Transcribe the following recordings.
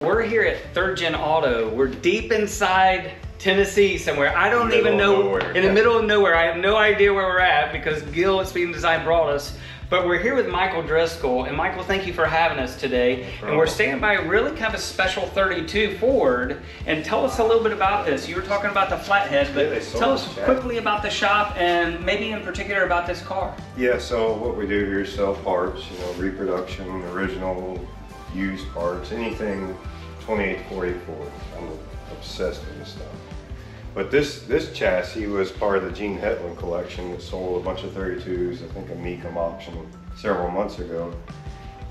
We're here at Third Gen Auto. We're deep inside Tennessee somewhere. I don't even know, in the middle of nowhere. I have no idea where we're at because Gil at Speed and Design brought us. But we're here with Michael Driscoll. And Michael, thank you for having us today. And we're standing by a really kind of special 32 Ford. And tell us a little bit about this. You were talking about the flathead, but tell us quickly about the shop and maybe in particular about this car. Yeah, so what we do here is sell parts, you know, reproduction, original, used parts, anything 28 to 44. I'm obsessed with this stuff. But this chassis was part of the Gene Hetland collection that sold a bunch of 32s, I think a Mecum auction several months ago.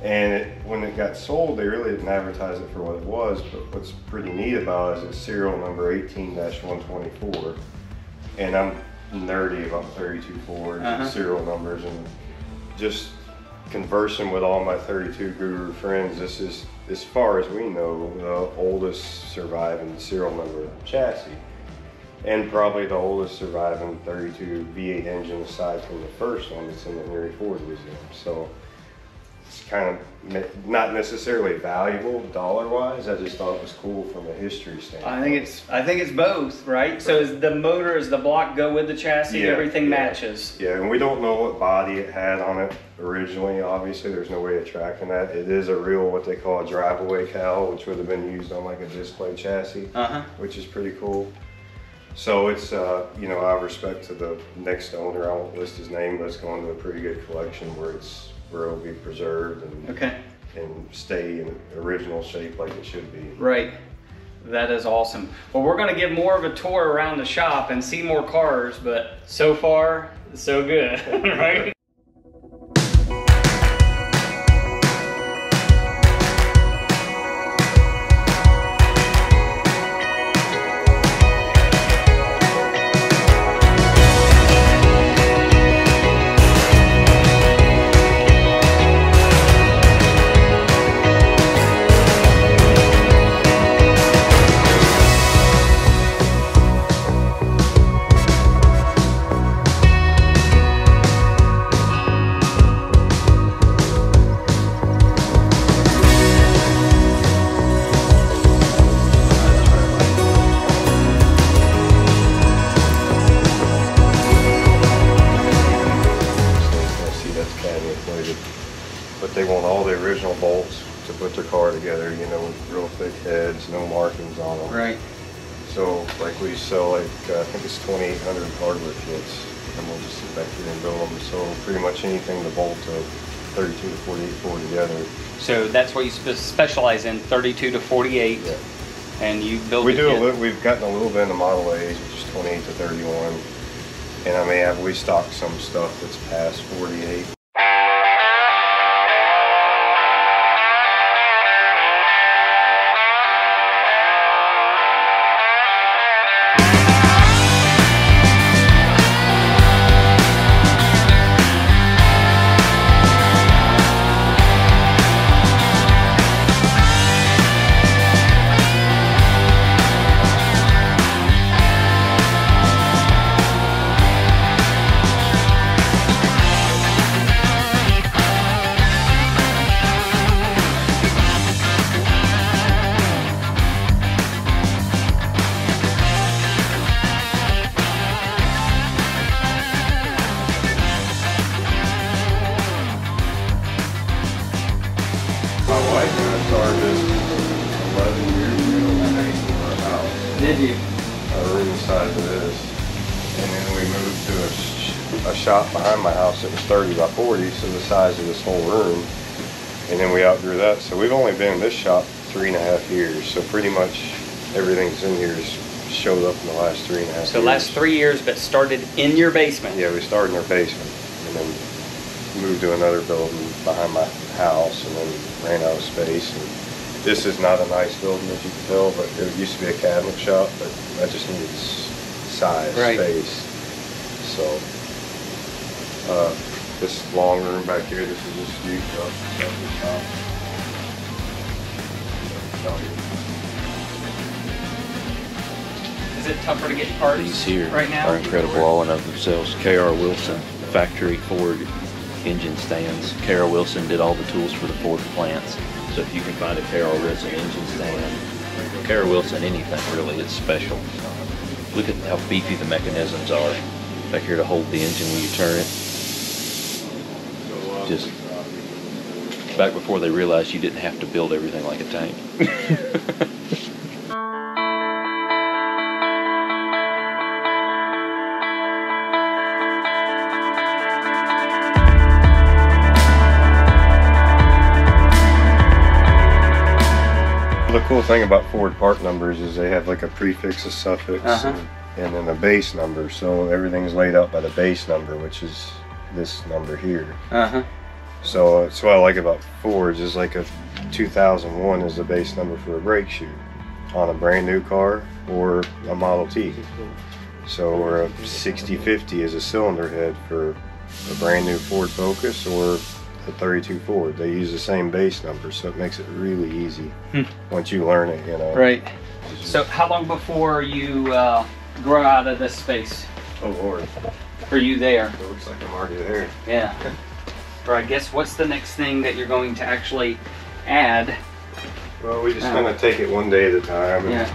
And when it got sold, they really didn't advertise it for what it was, but what's pretty neat about it is it's serial number 18-124. And I'm nerdy about 32 Fords and serial numbers, and just conversing with all my 32 guru friends, this is, as far as we know, the oldest surviving serial number chassis. And probably the oldest surviving 32 V8 engine aside from the first one that's in the Henry Ford Museum. So it's kind of not necessarily valuable dollar-wise. I just thought it was cool from a history standpoint. I think it's both, right? So is the motor, does the block go with the chassis? Everything matches. Yeah, and we don't know what body it had on it originally. Obviously, there's no way of tracking that. It is a real, what they call a drive-away cowl, which would have been used on like a display chassis, which is pretty cool. So it's, you know, out of respect to the next owner, I won't list his name, but it's going to a pretty good collection where it'll be preserved and stay in original shape like it should be. Right. That is awesome. Well, we're going to give more of a tour around the shop and see more cars, but so far, so good, right? But they want all the original bolts to put their car together, you know, with real thick heads, no markings on them. Right. So, like, we sell, like, I think it's 2,800 hardware kits, and we'll just sit back here and build them. So, pretty much anything to bolt a 32 to 48 Ford together. So, that's what you specialize in, 32 to 48. Yeah. And you build we've gotten a little bit in the Model A's, which is 28 to 31. And I may have, we stock some stuff that's past 48. Did you? A room the size of this. And then we moved to a shop behind my house that was 30 by 40, so the size of this whole room. And then we outgrew that. So we've only been in this shop 3.5 years. So pretty much everything that's in here has showed up in the last 3.5 years. So last 3 years, but started in your basement? Yeah, we started in our basement and then moved to another building behind my house and then ran out of space. And this is not a nice building, as you can tell, but it used to be a cabinet shop, but I just needed size, space. So, this long room back here, this is just used up the shop. Is it tougher to get parts? These here right now are incredible all in of themselves. K.R. Wilson, factory Ford engine stands. K.R. Wilson did all the tools for the Ford plants. So if you can find a K.R. Wilson engine stand, K.R. Wilson anything really, it's special. Look at how beefy the mechanisms are back here to hold the engine when you turn it. Just back before they realized you didn't have to build everything like a tank. The cool thing about Ford part numbers is they have like a prefix, a suffix, and then a base number. So everything's laid out by the base number, which is this number here. So that's what I like about Fords is like a 2001 is the base number for a brake shoe on a brand new car or a Model T. So or a 6050 is a cylinder head for a brand new Ford Focus or the 32 Ford. They use the same base number, so it makes it really easy once you learn it, you know. Right. So how long before you grow out of this space? Oh Lord. Are you there? It looks like I'm already there. Yeah. Or I guess what's the next thing that you're going to actually add? Well, we just kind of take it one day at a time. Yeah.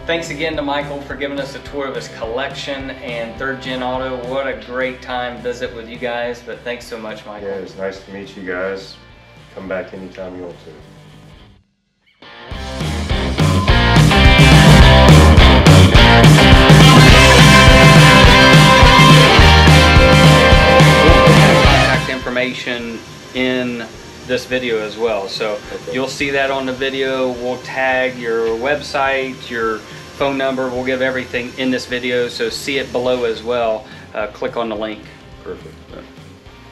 Thanks again to Michael for giving us a tour of his collection and Third Gen Auto. What a great time visit with you guys, but thanks so much, Michael. Yeah, it's nice to meet you guys. Come back anytime you want to. Contact information in this video as well, so you'll see that on the video. We'll tag your website, your phone number, we'll give everything in this video, so see it below as well. Click on the link. Perfect.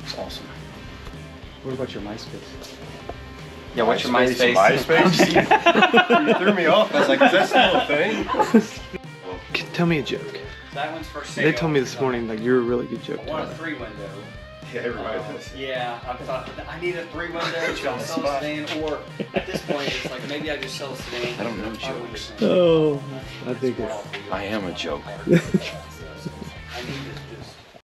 It's awesome. What about your MySpace? Yeah, what's your MySpace? MySpace? You threw me off. I was like, is that still a thing? Tell me a joke. That one's for sale. They told me this morning like you're a really good joke I want a teller. 3-window. Yeah, everybody does. Yeah, I thought I need a 3-window, should I sell a sedan, or at this point it's like maybe I just sell a sedan. I don't know jokes. Oh, I think it's. I am a joke.